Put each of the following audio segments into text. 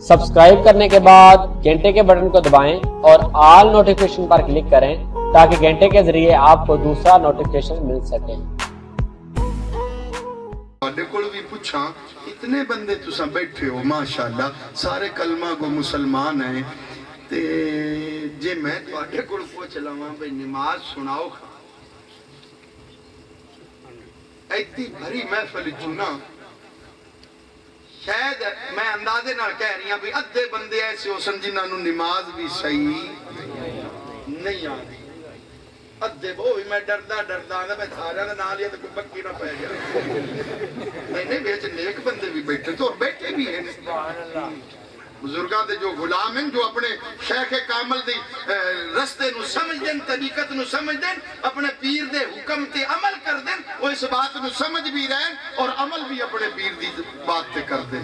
Subscribe کرنے کے بعد گھنٹے کے بٹن کو دبائیں اور آل نوٹیفیکیشن پر کلک کریں تاکہ گھنٹے کے ذریعے آپ کو دوسرا نوٹیفیکیشن مل سکے۔ بھی پوچھا اتنے بندے تساں بیٹھے ہو ماشاءاللہ سارے کلمہ کو مسلمان ہیں تے جے میں تواڈے کول پوچھ لواں بھئی نماز سناؤ ایتی بھری محفل چنا شاید میں اندازے نال کہہ رہی ہوں بھی ادھے بندے ایسے ہو سن جنہاں نوں نماز بھی صحیح نہیں آتی ادھے وہ بھی میں ڈردا آندا میں تھارا دا نال یا تے کوئی بکی نہ پے گیا نہیں بیچ نیک بندے بھی بیٹھے تو بیٹھے بھی ہیں سبحان اللہ بزرگاں دے جو غلام ہیں جو اپنے شیخ کامل دی رستے نو سمجھ دیں طریقت نو سمجھ دیں اپنے پیر دے حکم تے عمل کر دیں وہ اس بات نو سمجھ بھی رہیں اور عمل بھی اپنے پیر دی بات تے کر دیں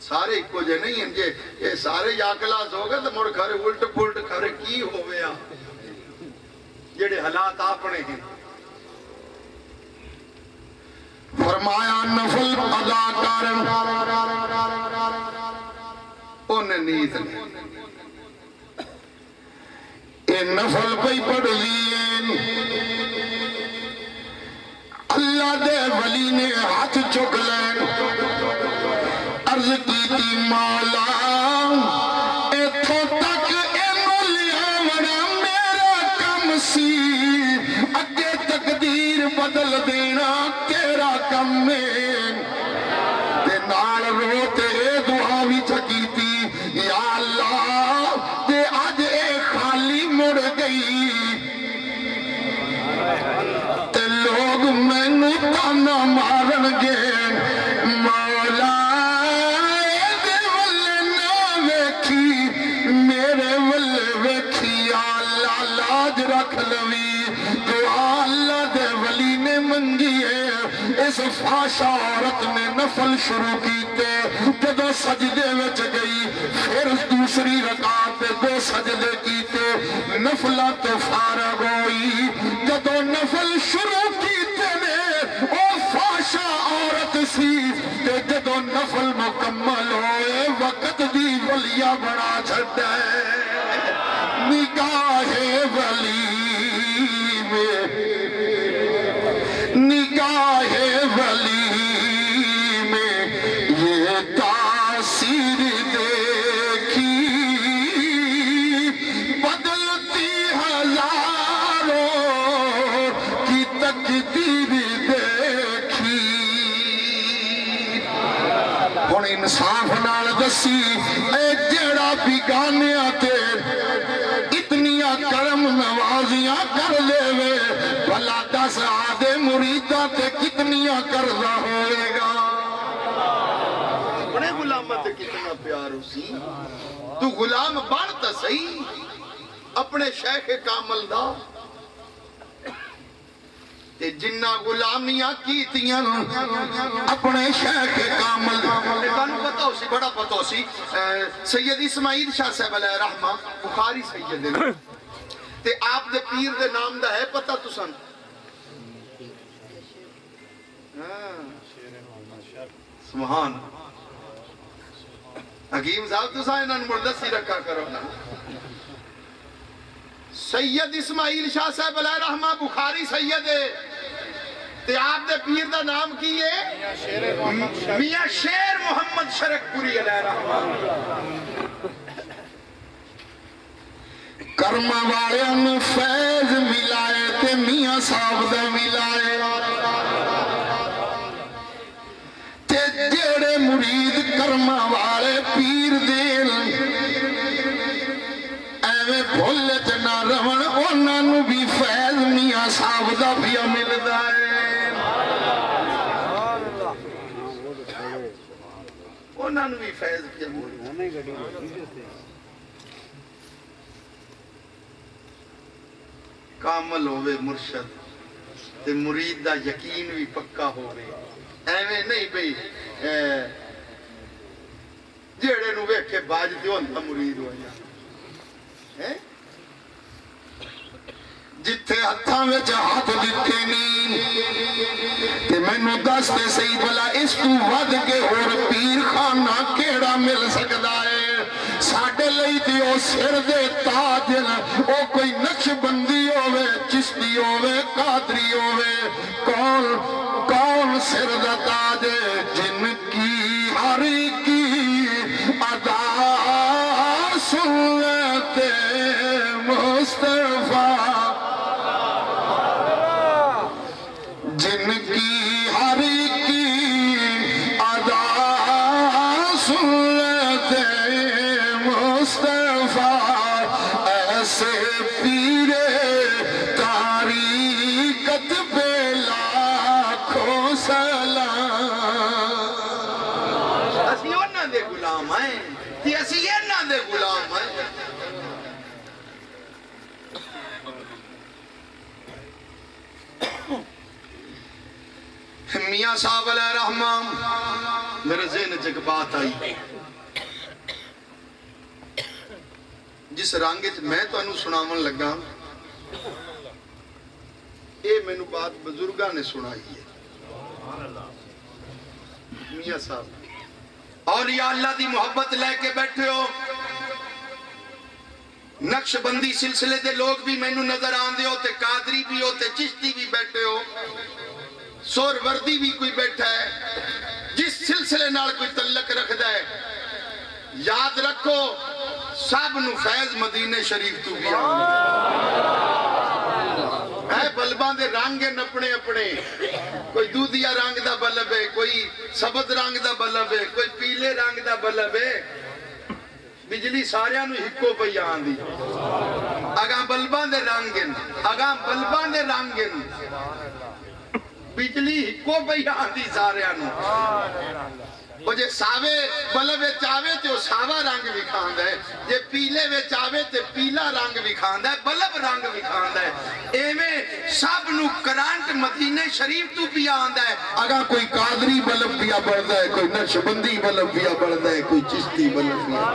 سارے ایک کو جے نہیں ہیں جے یہ سارے یا کلاس ہو گئے تو مڑ کھارے الٹ پلٹ کھارے کی ہو گیا جڑے حالات اپنے ہیں فرمایا نفل ادا کرن انہیں نیت اے نفل پہ پڑھ لین اللہ دے ولی نے ہاتھ چک لین عرض کی تھی مولا ایتھوں تک اینو لیا وڑا میرا کم سی اگے تقدیر بدل دینا تیرا کم میں تے نال روتے دعا بھی چکیتی یا اللہ تے آج اے خالی مڑ گئی تے لوگ میں نو تانا مارن گے مولا دے ولے نہ ویکھی میرے ولے ویکھی یا اللہ لاج رکھ لوی دعا اللہ دے ولی نے منگی ہے اس فاشا عورت نے نفل شروع کیتے جدو سجدے وچ گئی پھر دوسری رکعت دو سجدے کیتے نفلہ تو فارغ ہوئی جدو نفل شروع کیتے نے او فاشا عورت سی جدو نفل مکمل ہوئے وقت دی ولیہ بنا چھڑے نگاہ ولی میں نگاہ ولی میں یہ تاثیر دیکھی بدلتی ہزاروں کی تقدیر دیکھی ہن انصاف نال دسی اے جیڑا بیگانیاں تے اتنیاں کرم نوازیاں کر لے وے بھلا دس آدھے مریدہ تے کتنیاں کرزہ ہوئے گا اپنے غلامت کتنا پیار اسی تو غلام بانتا صحیح اپنے شیخ کامل دا تے جنہ غلامیاں کیتیاں اپنے شیخ کامل تانوں پتہ ہو سی بڑا پتہ ہو سی سید اسماعیل شاہ صاحب علیہ رحمہ بخاری سید نے تے آپ دے پیر دے نام دا ہے پتہ تسان سبحان حکیم صاحب تسان انہاں مردسی رکھا کرو نا سید اسماعیل شاہ صاحب علیہ رحمہ بخاری سید ہے تے آپ دے پیر دا نام کی ہے میاں شیر محمد شرک پوری علیہ رحمہ کرما والے میں فیض ملائے تے میاں صاحب دا ملائے تے جیڑے مرید کرما والے پیر دین ایویں بھولے تے نہ رہن انہاں نوں بھی فیض میاں صاحب دا بھی ملدا ہے انہاں نوں بھی فیض بھی ملدا ہے کامل ہوئے مرشد تے مرید دا یقین بھی پکا ہوئے ایویں نہیں بھئی جیڑے نو ویکھے باج دیو انتا مرید ہویا جتھے ہتھاں وچ ہاتھ دتے نہیں تے مینوں دس دے صحیح بھلا اس تو ود کے ہور پیر خانہ کیڑا مل سکدا ہے ساڈے لئی تے او سر دے تاج او کوئی نقش بندی ہوے چشتی ہوے قادری ہوے کون سر دا تاج جن کی ہر کی ادا سنت مصطفیٰ جن کی ہر کی ادا سنت مصطفیٰ ایسے پیر طریقت پہ لاکھوں سلام اسی انہاں دے غلام ہیں تے اسی انہاں دے غلام ہیں میاں صاحب علیہ رحمان میرے ذہن چ ایک بات آئی جس رنگ میں تانوں سناون لگا اے مینوں بات بزرگاں نے سنائی ہے میاں صاحب اولیاء اللہ دی محبت لے کے بیٹھے ہو نقش بندی سلسلے دے لوگ بھی مینوں نظر آندے ہو تے قادری بھی ہو تے چشتی بھی بیٹھے ہو سور وردی بھی کوئی بیٹھا ہے جس سلسلے نال کوئی تعلق رکھدا ہے یاد رکھو سب نو فیض مدینے شریف تو بھی اے بلباں دے رنگ اپنے اپنے کوئی دودھیا رنگ دا بلب ہے کوئی سبز رنگ دا بلب ہے کوئی پیلے رنگ دا بلب ہے بجلی ساریاں نو ہکو پئی آندی اگاں بلباں دے رنگ بجلی ہکو پئی آندی ساریاں نو وہ جے ساوے بلب وچ آوے تے وہ ساوا رنگ وکھاندا ہے جے پیلے وچ آوے تے پیلا رنگ وکھاندا ہے بلب رنگ وکھاندا ہے ایویں سب نو کرانٹ مدینے شریف تو بھی آندا ہے اگر کوئی قادری بلب پیا بڑھدا ہے کوئی نقشبندی بلب پیا بڑھدا ہے کوئی چشتی بلب پیا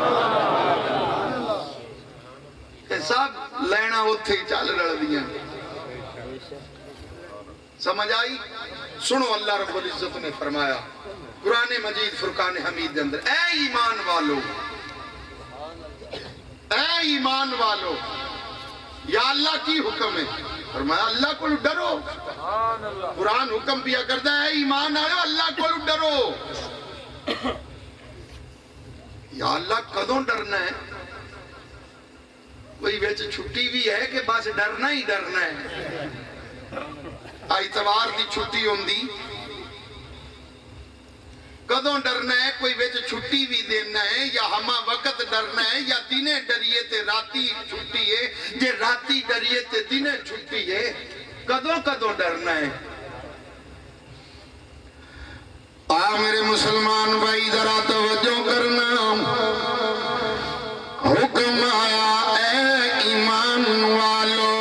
تے سب لینا اوتھے چل رلدیاں سمجھ آئی سنو اللہ رب العزت نے فرمایا قرآن مجید فرقان حمید دے اندر اے ایمان والو یا اللہ کی حکم ہے فرمایا اللہ کو ڈرو قرآن حکم پیا کرتا ہے ایمان آئے اللہ کو ڈرو یا اللہ کدوں ڈرنا ہے کوئی ویچ چھٹی بھی ہے کہ بس ڈرنا ہی ڈرنا ہے اتوار دی چھٹی ہوندی کدوں ڈرنا ہے کوئی ویچ چھٹی بھی دینا ہے یا ہما وقت ڈرنا ہے یا دینے ڈریے تے راتی چھٹی ہے جے راتی ڈریے تے دینے چھٹی ہے کدوں ڈرنا ہے میرے مسلمان بھائی ذرا توجہ کرنا حکم آیا اے ایمان والو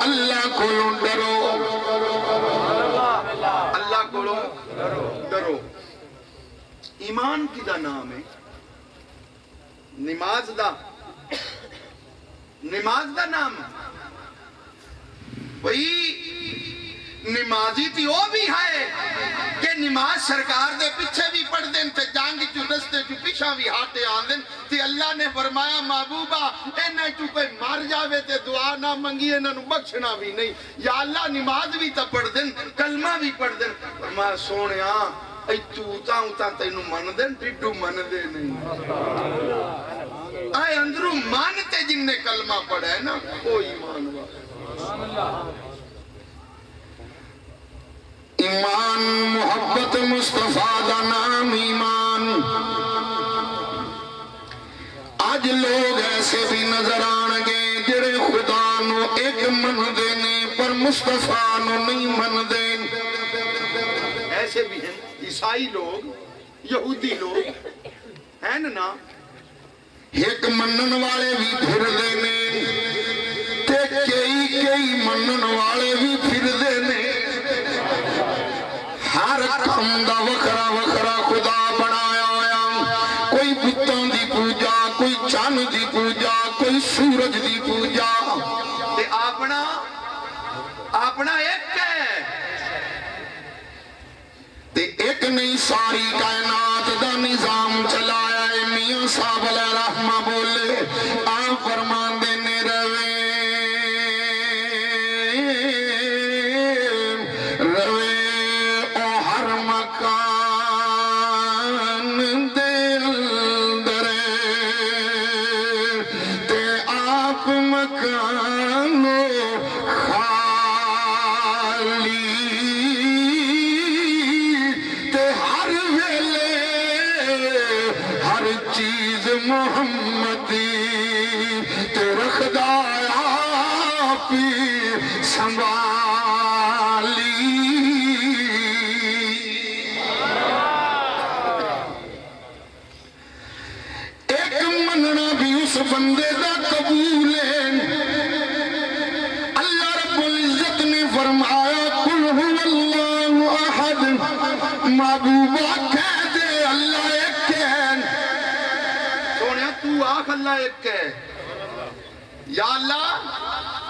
اللہ کو ڈرو ڈرو ایمان کی دا نام ہے نماز دا نام وہی نمازی تھی وہ بھی ہے کہ نماز سرکار دے پیچھے بھی پڑھ دیں تے جانگ چو رستے چو پیچھا بھی ہاتھے آن دیں تے اللہ نے فرمایا محبوبہ انہیں چو کوئی مار جاوے تے دعا نہ منگی انہوں بخشنا بھی نہیں یا اللہ نماز بھی تا پڑھ دیں کلمہ بھی پڑھ دیں فرمایا سونے ایتا تینو من دیں ڈیڈو من دے نہیں آئے اندروں مانتے جن نے کلمہ پڑھا ہے نا وہ ایمان والا ایمان محبت مصطفیٰ دا نام ایمان آج لوگ ایسے بھی نظر آنگے جڑے خدا نو ایک من دینے پر مصطفیٰ نو نہیں من دین ایسے بھی ہیں عیسائی لوگ یہودی لوگ ہیں نا ایک منن والے بھی پھر دینے تے کئی منن والے بھی پھر دینے ہر کام دا وکھرا وکھرا خدا بنایا ہویا کوئی بتوں دی پوجا کوئی چاند دی پوجا کوئی سورج دی پوجا تے اپنا ایک ہے تے ایک نہیں ساری کائنات دا نظام چلایا ہے میاں صاحب علیہ رحمہ بولے آپ فرمان دینے روے او ہر مکان دے اندر تے آپ مکانو محمدی تے رکھدا آپی سنبھالی ایک مننا بھی اس بندے دا قبول ہے اللہ رب العزت نے فرمایا قل هو اللہ احد محبوبہ کہہ دے اللہ ایک ہے تو آخ اللہ ایک ہے یا اللہ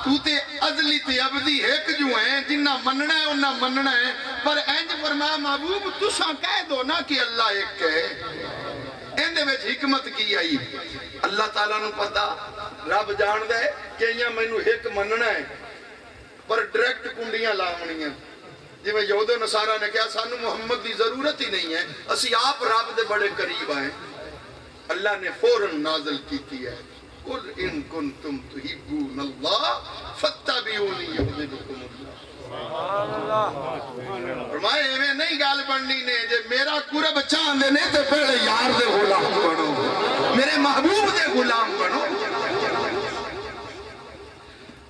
تو تے ازلی تے ابدی ایک جو ہیں جنہ مننا ہے انہ مننا ہے پر انج فرمایا محبوب تساں کہہ دو نا کہ اللہ ایک ہے اندے میں حکمت کی آئی اللہ تعالیٰ نو پتا رب جان دے کہ یہ میں نو ایک مننا ہے پر ڈریکٹ کنڈیاں لاؤنی ہیں جی میں یہود و نصارہ نے کہا سانو محمد دی ضرورت ہی نہیں ہے اسی آپ رب دے بڑے قریب آئیں اللہ نے فوراً نازل کی ہے قل ان کنتم تحبون اللہ فاتبعونی یحببکم اللہ فرمائے میں نہیں گال بننی نے جے میرا قرب چاندے نے تے پہلے یار دے غلام بنو میرے محبوب دے غلام بنو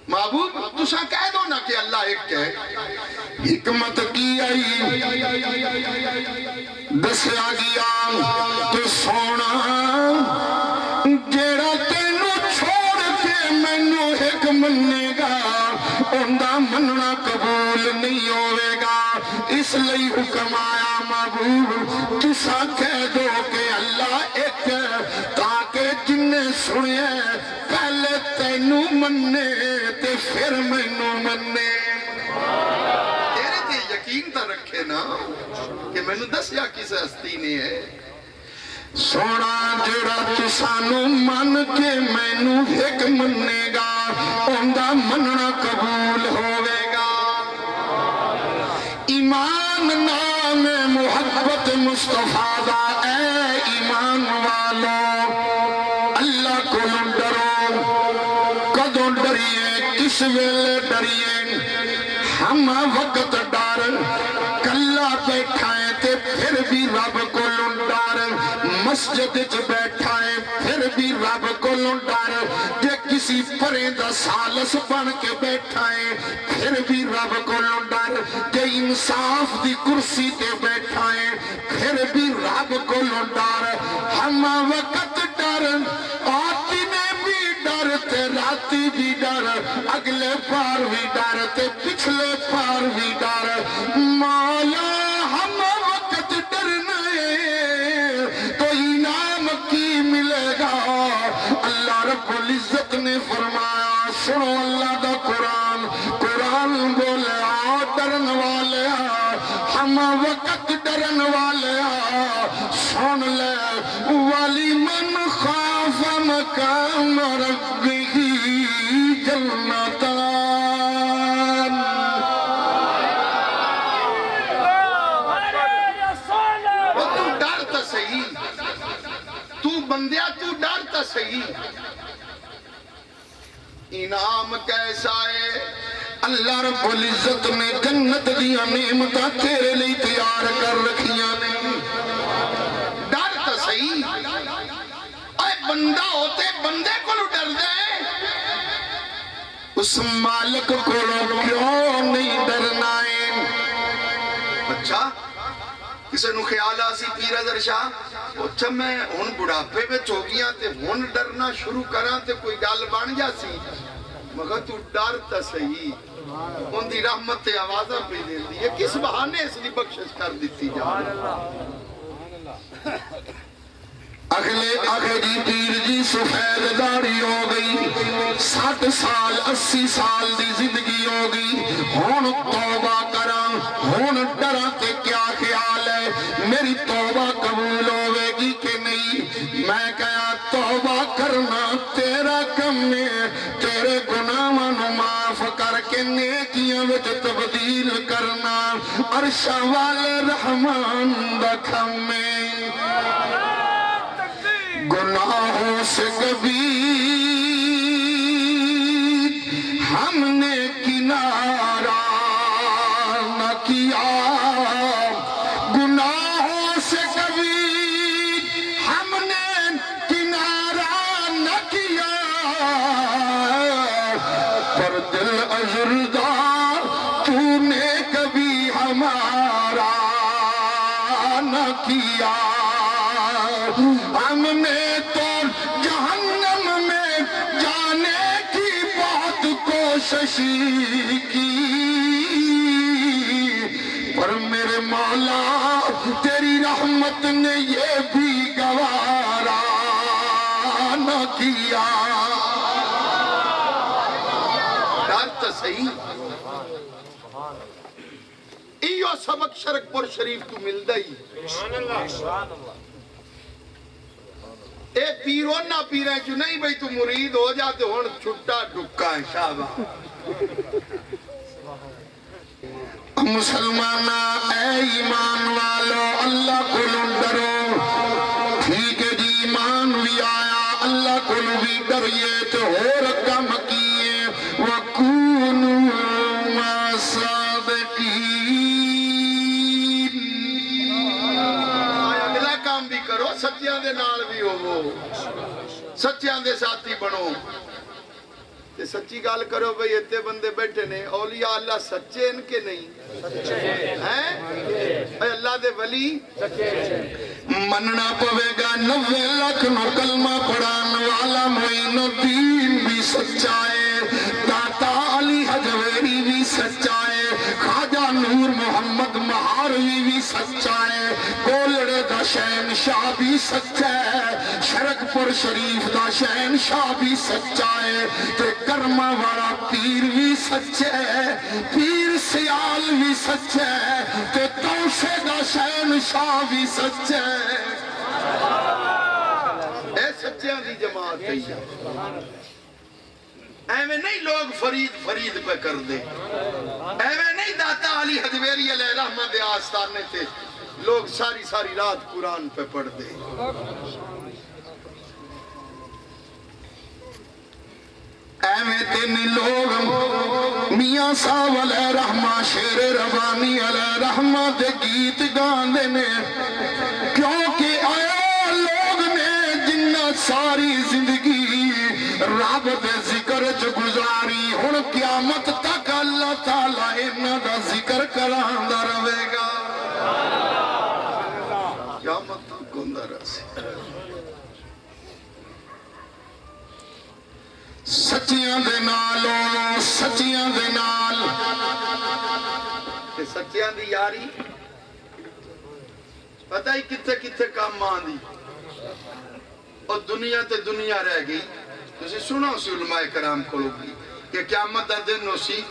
محبوب تساں کہہ دو نا کہ اللہ ایک ہے حکمت کی آئی دسیا گیا تو سونا جیڑا تینو چھوڑ کے مینو ایک مننے گا اندہ مننا قبول نہیں ہوئے گا اس لئی حکم آیا محبوب تسا کہہ دو کہ اللہ ایک ہے تاکہ جننے سنے پہلے تینو مننے تے پھر مینو مننے تیرے تے یقین تا رکھے نا کہ میں نے دسیا کس ہستی نے ہے سونا جڑا تسانو من کے مینو ایک مننے گا اندہ مننا قبول ہوئے گا ایمان نام محبت مصطفیٰ دا اے ایمان والو اللہ کو ڈرو کدوں ڈریے کس ویلے ڈریے ہم وقت ڈر کلا بیٹھائیں تے پھر بھی رب کو ڈر مسجد چ بیٹھائیں پھر بھی رب کو ڈر جے کسی پرندہ سالس بن کے بیٹھائیں پھر بھی رب کو ڈر جے انصاف دی کرسی تے بیٹھائیں پھر بھی رب کو ڈر ہم وقت ڈر آتی نے بھی ڈر تے راتی بھی ڈر اگلے پار بھی ڈر تے پچھلے پار بھی ڈر مولا ہم وقت ڈرنا ہے تو انعام کی ملے گا اللہ رب العزت نے فرمایا سنو اللہ دا قرآن قرآن بولے آ ڈرن والے ہم وقت ڈرن والے سن لے والی من خاف مقام ربی جنتان بندیا تو ڈرتا صحیح انعام کیسا ہے اللہ رب العزت نے جنت دیا نعمتاں تیرے لئے تیار کر رکھیاں نے ڈرتا صحیح اے بندہ ہوتے بندے کو ڈر دے اس مالک کو کیوں نہیں ڈرنا ہے اچھا کسے نو خیال آسی پیر حضر شاہ اچھا میں ہون بڑھاپے میں چوکیاں تے ہون ڈرنا شروع کراں تے کوئی گال بان جاسی مگر تو ڈرتا صحیح ان دی رحمت تے آوازہ پہ دے دی یہ کس بہانے اس دی بخشش کر دیتی جا اگلے جی پیر جی سفید داڑھی ہو گئی 60 سال 80 سال دی زندگی ہو گئی ہون توبہ کراں ہون ڈراں تے کیا خیال ہے میری توبہ قبول ہوے گی کہ نہیں میں کہا توبہ کرنا تیرا کم ہے تیرے گناہاں نو معاف کر کے نیکیاں وچ تبدیل کرنا عرش والے رحمان دا کم ہے گناہوں سے کبھی ہم نے کنارہ نہ کیا گناہوں سے کبھی ہم نے کنارہ نہ کیا پر دل عذردار تو نے کبھی ہمارا نہ کیا ہم نے تو جہنم میں جانے کی بہت کوشش کی پر میرے مولا تیری رحمت نے یہ بھی گوارا نہ کیا ڈر تو صحیح ایو سبق شرک پر شریف تو ملدا ہی اے پیروں نہ پیریں جو نہیں بھئی تو مرید ہو جاتے ہون چھٹا ڈکا ہے شاہبہ مسلمانہ اے ایمان والو اللہ کو ڈرو ٹھیک ہے جی ایمان بھی آیا اللہ کو بھی ڈریے تو ہو رقم کیے وَكُونُوا مَعَ الصَّادِقِينَ اگلا کام بھی کرو سچیاں دے نال بھی ہوو سچیاں دے ساتھی بنو تے سچی گال کرو بھئی اتنے بندے بیٹھے نے اولیاء اللہ سچے ان کے نہیں ہیں اے اللہ دے ولی مننا پوے گا 90 لاکھ نو کلمہ پڑھان والا معین الدین بھی سچا ہے داتا علی حجویری بھی سچا ہے خواجہ نور محمد مہاروی بھی سچا ہے کولڑے دا شہنشاہ بھی سچا ہے شرکپور شریف دا شہنشاہ بھی سچا ہے تے کرما والا پیر بھی سچا ہے پیر سیال بھی سچا ہے تے توشے دا شہنشاہ بھی سچا ہے اے سچیاں دی جماعت ہے ایویں نہیں لوگ فرید پہ کر دے ایویں نہیں داتا علی حجویری علیہ رحمہ دے آستانے تھے لوگ ساری رات قرآن پہ پڑھ دے ایویں تین لوگ میاں صاحب علیہ رحمہ شیر ربانی علیہ رحمہ دے گیت گاندے نے کیونکہ آیا لوگ نے جنہ ساری زندگی رب دے ذکر چ گزاری ہن قیامت تک اللہ تعالیٰ انہاں دا ذکر کراندا رہے گا قیامت تک ہوندا رہے سچیاں دے نال سچیاں دے نال تے سچیاں دی یاری پتہ ہی کتھے کام آندی اور دنیا تے دنیا رہ گئی تسی سنو سی علماء کرام کھولو گی کہ قیامت دا دن ہو سی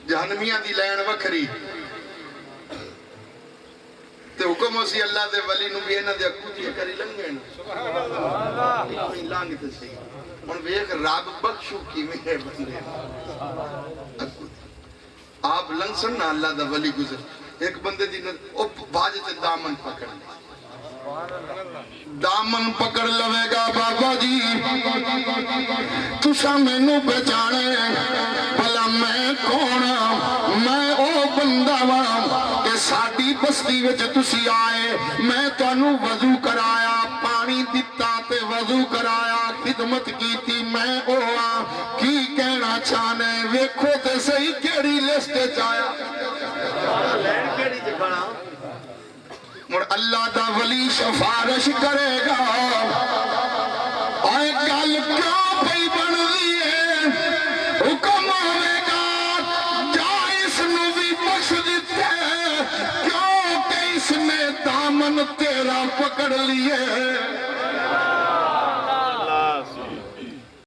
جہنمیاں دی لین وکھری تے حکم ہو سی اللہ دے ولی نو بھی اینا دے اکوٹی کری لنگین کوئی لانگ تے سی ان ویک رب بخشو کی میرے بندے آپ لنگسن نا اللہ دا ولی گزر ایک بندے دی او بھاج تے دامن پکڑ لے دامن پکڑ لوے گا بابا جی تسا مینوں پہچانے بھلا میں کون میں او بندہ واں کہ ساڈی بستی وچ تسی آئے میں تانوں وضو کرایا پانی دتا تے وضو کرایا خدمت کیتی میں او ہاں کی کہنا چاہنے ویکھو تے صحیح کیڑی لسٹ وچ آیا لین کیڑی جگڑا اور اللہ دا ولی سفارش کرے گا اے گل کیوں پئی بن رہی ہے حکم ہوے گا جا اس نو بھی بخش دتے کیوں کہ اس نے دامن تیرا پکڑ لیے